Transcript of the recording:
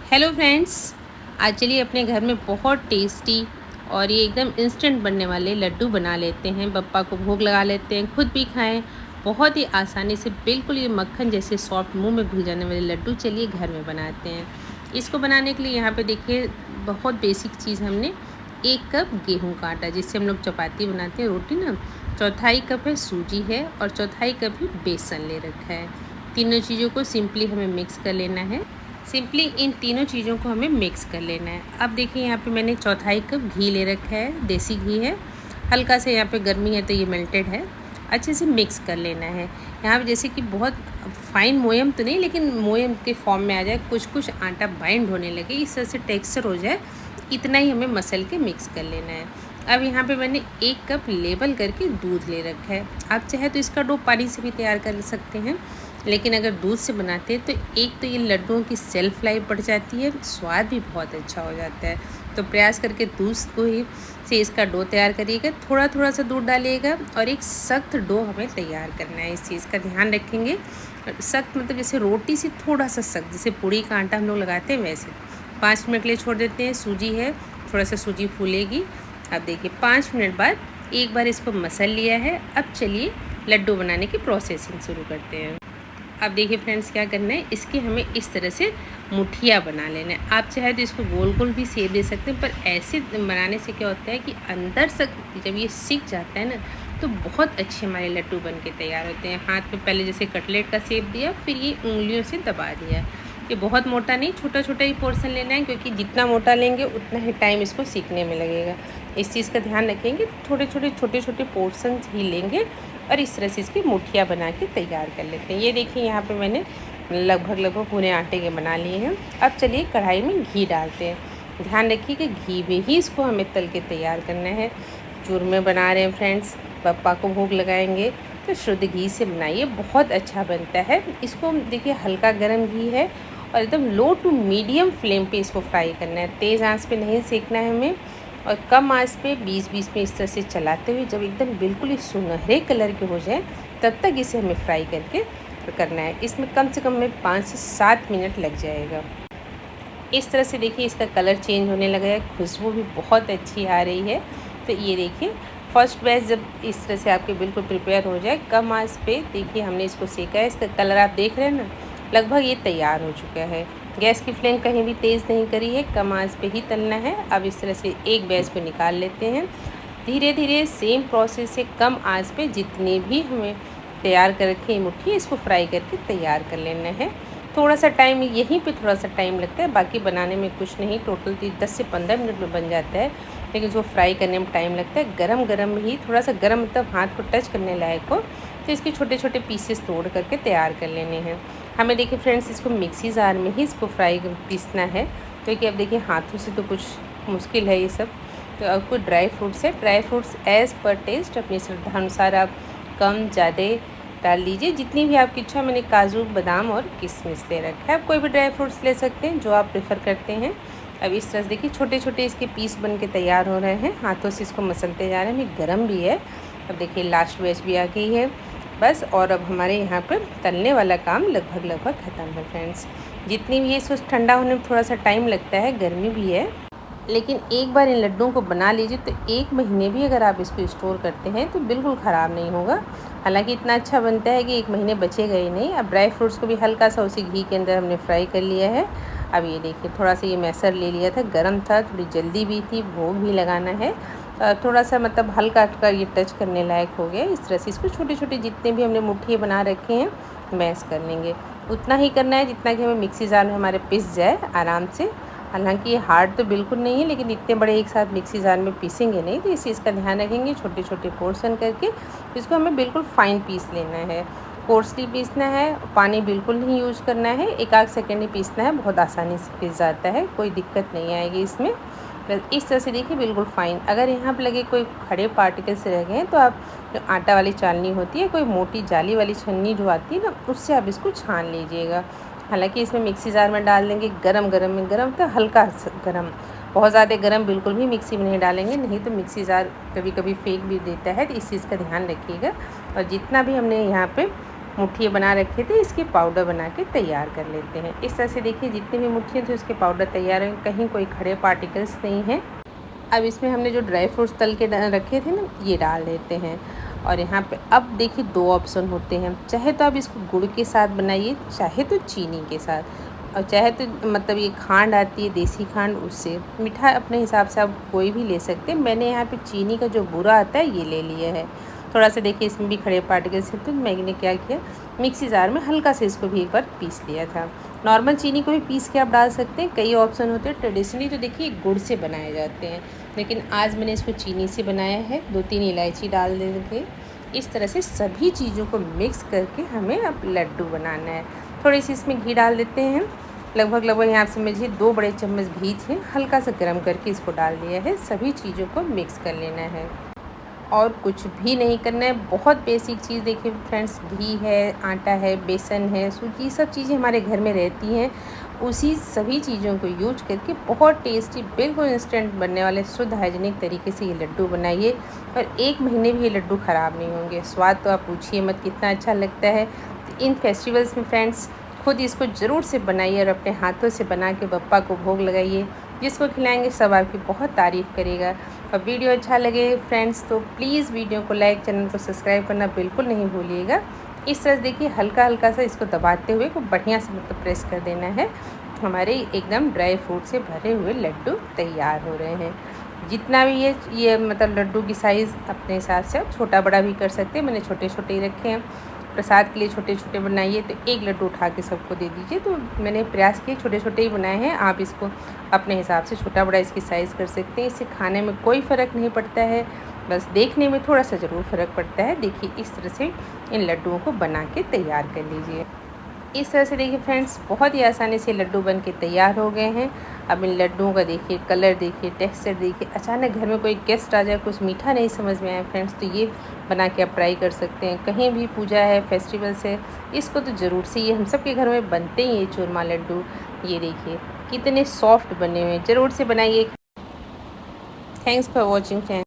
Hello friends, आज चलिए अपने घर में बहुत टेस्टी और ये एकदम इंस्टेंट बनने वाले लड्डू बना लेते हैं। बप्पा को भोग लगा लेते हैं, खुद भी खाएं। बहुत ही आसानी से बिल्कुल ये मक्खन जैसे सॉफ्ट मुंह में घुल जाने वाले लड्डू चलिए घर में बनाते हैं। इसको बनाने के लिए यहाँ पे देखिए बहुत बेसिक चीज़ हमने 1 कप गेहूँ का आटा, जिससे हम लोग चपाती बनाते हैं, रोटी ना। चौथाई कप है सूजी है और चौथाई कप ही बेसन ले रखा है। तीनों चीज़ों को सिंपली हमें मिक्स कर लेना है। सिंपली इन तीनों चीज़ों को हमें मिक्स कर लेना है। अब देखिए यहाँ पे मैंने चौथाई कप घी ले रखा है, देसी घी है। हल्का से यहाँ पे गर्मी है तो ये मेल्टेड है। अच्छे से मिक्स कर लेना है। यहाँ पे जैसे कि बहुत फाइन मोयम तो नहीं, लेकिन मोयम के फॉर्म में आ जाए, कुछ कुछ आटा बाइंड होने लगे, इस तरह से टेक्सचर हो जाए, इतना ही हमें मसल के मिक्स कर लेना है। अब यहाँ पे मैंने 1 कप लेबल करके दूध ले रखा है। आप चाहे तो इसका डो पानी से भी तैयार कर सकते हैं, लेकिन अगर दूध से बनाते हैं तो एक तो ये लड्डुओं की सेल्फ लाइफ बढ़ जाती है, स्वाद भी बहुत अच्छा हो जाता है। तो प्रयास करके दूध को ही से इसका डो तैयार करिएगा। थोड़ा थोड़ा सा दूध डालिएगा और एक सख्त डो हमें तैयार करना है। इस चीज़ का ध्यान रखेंगे। सख्त मतलब जैसे रोटी से थोड़ा सा सख्त, जैसे पूड़ी का आटा हम लोग लगाते हैं वैसे। 5 मिनट के लिए छोड़ देते हैं। सूजी है, थोड़ा सा सूजी फूलेगी। अब देखिए 5 मिनट बाद एक बार इसको मसल लिया है। अब चलिए लड्डू बनाने की प्रोसेसिंग शुरू करते हैं। अब देखिए फ्रेंड्स, क्या करना है, इसके हमें इस तरह से मुठिया बना लेना है। आप चाहे तो इसको गोल गोल भी शेप दे सकते हैं, पर ऐसे बनाने से क्या होता है कि अंदर से जब ये सीख जाता है ना, तो बहुत अच्छे हमारे लड्डू बन के तैयार होते हैं। हाथ में पहले जैसे कटलेट का शेप दिया, फिर ये उंगलियों से दबा दिया। ये बहुत मोटा नहीं, छोटा छोटा ही पोर्शन लेना है, क्योंकि जितना मोटा लेंगे उतना ही टाइम इसको सीखने में लगेगा। इस चीज़ का ध्यान रखेंगे। छोटे छोटे पोर्शन ही लेंगे और इस तरह से इसकी मुठिया बना के तैयार कर लेते हैं। ये देखिए यहाँ पे मैंने लगभग पूरे आटे के बना लिए हैं। अब चलिए कढ़ाई में घी डालते हैं। ध्यान रखिए कि घी में ही इसको हमें तल के तैयार करना है। चूरमे बना रहे हैं फ्रेंड्स, पप्पा को भोग लगाएंगे तो शुद्ध घी से बनाइए, बहुत अच्छा बनता है। इसको देखिए हल्का गर्म घी है और एकदम लो टू मीडियम फ्लेम पे इसको फ्राई करना है। तेज़ आंच पे नहीं सेकना है हमें, और कम आंच पे बीच बीच में इस तरह से चलाते हुए जब एकदम बिल्कुल ही सुनहरे कलर के हो जाए तब तक इसे हमें फ्राई करके करना है। इसमें कम से कम में 5 से 7 मिनट लग जाएगा। इस तरह से देखिए इसका कलर चेंज होने लगा है, खुशबू भी बहुत अच्छी आ रही है। तो ये देखिए फर्स्ट बैच जब इस तरह से आपके बिल्कुल प्रिपेयर हो जाए, कम आंच पे देखिए हमने इसको सेका है। इसका कलर आप देख रहे हैं ना, लगभग ये तैयार हो चुका है। गैस की फ्लेम कहीं भी तेज़ नहीं करी है, कम आंच पे ही तलना है। अब इस तरह से एक बैच को निकाल लेते हैं। धीरे धीरे सेम प्रोसेस से कम आंच पे जितनी भी हमें तैयार कर रखी है मुट्ठी, इसको फ्राई करके तैयार कर लेना है। थोड़ा सा टाइम यहीं पे थोड़ा सा टाइम लगता है, बाकी बनाने में कुछ नहीं, टोटल 10 से 15 मिनट में बन जाता है। लेकिन जो फ्राई करने में टाइम लगता है, गरम गरम ही, थोड़ा सा गरम मतलब हाथ को टच करने लायक हो, तो इसके छोटे छोटे पीसेस तोड़ करके तैयार कर लेने हैं। हमें देखिए फ्रेंड्स इसको मिक्सी जार में ही इसको फ्राई पीसना है, क्योंकि अब देखिए हाथों से तो कुछ मुश्किल है ये सब। तो अब कुछ ड्राई फ्रूट्स है, dry fruits as per taste अपनी श्रद्धानुसार आप कम ज़्यादा डाल लीजिए, जितनी भी आपकी इच्छा। मैंने काजू बादाम और किशमिश ले रखा है। आप कोई भी ड्राई फ्रूट्स ले सकते हैं जो आप प्रेफर करते हैं। अब इस तरह से देखिए छोटे छोटे इसके पीस बन के तैयार हो रहे हैं। हाथों से इसको मसलते जा रहे हैं, ये गर्म भी है। अब देखिए लास्ट बैच भी आ गई है बस। और अब हमारे यहाँ पर तलने वाला काम लगभग ख़त्म है फ्रेंड्स। जितनी भी है इसको ठंडा होने में थोड़ा सा टाइम लगता है, गर्मी भी है, लेकिन एक बार इन लड्डुओं को बना लीजिए तो 1 महीने भी अगर आप इसको स्टोर करते हैं तो बिल्कुल ख़राब नहीं होगा। हालांकि इतना अच्छा बनता है कि 1 महीने बचेगा ही नहीं। अब ड्राई फ्रूट्स को भी हल्का सा उसी घी के अंदर हमने फ्राई कर लिया है। अब ये देखिए थोड़ा सा ये मैसर ले लिया था, गर्म था, थोड़ी जल्दी भी थी, भोग भी लगाना है। थोड़ा सा मतलब हल्का हल्का ये टच करने लायक हो गया। इस तरह से इसको छोटे छोटे जितने भी हमने मुट्ठी बना रखे हैं मैश कर लेंगे। उतना ही करना है जितना कि हमें मिक्सी जार में हमारे पिस जाए आराम से। हालांकि ये हार्ड तो बिल्कुल नहीं है, लेकिन इतने बड़े एक साथ मिक्सी जार में पीसेंगे नहीं, तो इस चीज़ का ध्यान रखेंगे। छोटे छोटे पोर्शन करके इसको हमें बिल्कुल फाइन पीस लेना है, कोर्सली पीसना है। पानी बिल्कुल नहीं यूज करना है, 1 आध सेकेंड ही पीसना है, बहुत आसानी से पीस जाता है, कोई दिक्कत नहीं आएगी इसमें। बस इस तरह से देखिए बिल्कुल फाइन। अगर यहाँ पर लगे कोई खड़े पार्टिकल्स रह गए हैं तो आप जो आटा वाली चालनी होती है, कोई मोटी जाली वाली छन्नी जो आती है ना, उससे आप इसको छान लीजिएगा। हालांकि इसमें मिक्सी जार में डाल देंगे गरम गरम में, गरम तो हल्का गरम, बहुत ज़्यादा गरम बिल्कुल भी मिक्सी में नहीं डालेंगे, नहीं तो मिक्सी जार कभी कभी फेंक भी देता है। तो इस चीज़ का ध्यान रखिएगा। और जितना भी हमने यहाँ पे मुट्ठी बना रखे थे, इसके पाउडर बना के तैयार कर लेते हैं। इस तरह से देखिए जितनी भी मुट्ठियाँ थी उसके पाउडर तैयार हैं, कहीं कोई खड़े पार्टिकल्स नहीं हैं। अब इसमें हमने जो ड्राई फ्रूट्स तल के रखे थे ना, ये डाल देते हैं। और यहाँ पे अब देखिए 2 ऑप्शन होते हैं, चाहे तो आप इसको गुड़ के साथ बनाइए, चाहे तो चीनी के साथ, और चाहे तो मतलब ये खांड आती है देसी खांड, उससे मीठा अपने हिसाब से आप कोई भी ले सकते हैं। मैंने यहाँ पे चीनी का जो बूरा आता है ये ले लिया है। थोड़ा सा देखिए इसमें भी खड़े पार्टिकल्स हैं, तो मैंने क्या किया, मिक्सी जार में हल्का से इसको भी एक बार पीस लिया था। नॉर्मल चीनी को भी पीस के आप डाल सकते हैं, कई ऑप्शन होते हैं। ट्रेडिशनली तो देखिए गुड़ से बनाए जाते हैं, लेकिन आज मैंने इसको चीनी से बनाया है। 2-3 इलायची डाल देंगे। इस तरह से सभी चीज़ों को मिक्स करके हमें अब लड्डू बनाना है। थोड़ी सी इसमें घी डाल देते हैं, लगभग यहाँ समझिए 2 बड़े चम्मच घी थे, हल्का सा गर्म करके इसको डाल दिया है। सभी चीज़ों को मिक्स कर लेना है और कुछ भी नहीं करना है। बहुत बेसिक चीज़ देखिए फ्रेंड्स, घी है, आटा है, बेसन है, सूजी, सब चीज़ें हमारे घर में रहती हैं। उसी सभी चीज़ों को यूज करके बहुत टेस्टी, बिल्कुल इंस्टेंट बनने वाले शुद्ध हाइजीनिक तरीके से ये लड्डू बनाइए और 1 महीने भी ये लड्डू ख़राब नहीं होंगे। स्वाद तो आप पूछिए मत, कितना अच्छा लगता है। तो इन फेस्टिवल्स में फ्रेंड्स खुद इसको ज़रूर से बनाइए और अपने हाथों से बना के बप्पा को भोग लगाइए। जिसको खिलाएंगे सब आपकी बहुत तारीफ़ करेगा। और वीडियो अच्छा लगे फ्रेंड्स तो प्लीज़ वीडियो को लाइक, चैनल को सब्सक्राइब करना बिल्कुल नहीं भूलिएगा। इस तरह देखिए हल्का हल्का सा इसको दबाते हुए को बढ़िया से मतलब प्रेस कर देना है। हमारे एकदम ड्राई फ्रूट से भरे हुए लड्डू तैयार हो रहे हैं। जितना भी ये मतलब लड्डू की साइज़ अपने हिसाब से आप छोटा बड़ा भी कर सकते हैं। मैंने छोटे छोटे ही रखे हैं। प्रसाद के लिए छोटे छोटे बनाइए तो 1 लड्डू उठा के सबको दे दीजिए। तो मैंने प्रयास किए छोटे छोटे ही बनाए हैं। आप इसको अपने हिसाब से छोटा बड़ा इसकी साइज़ कर सकते हैं। इससे खाने में कोई फ़र्क नहीं पड़ता है, बस देखने में थोड़ा सा ज़रूर फ़र्क पड़ता है। देखिए इस तरह से इन लड्डुओं को बना के तैयार कर लीजिए। इस तरह से देखिए फ्रेंड्स बहुत ही आसानी से लड्डू बन के तैयार हो गए हैं। अब इन लड्डुओं का देखिए कलर, देखिए टेक्सचर, देखिए अचानक घर में कोई गेस्ट आ जाए, कुछ मीठा नहीं समझ में आए फ्रेंड्स, तो ये बना के आप ट्राई कर सकते हैं। कहीं भी पूजा है, फेस्टिवल्स है, इसको तो ज़रूर से, ये हम सब के घर में बनते ही ये चूरमा लड्डू। ये देखिए कितने सॉफ्ट बने हुए हैं, ज़रूर से बनाइए। Thanks for watching friends.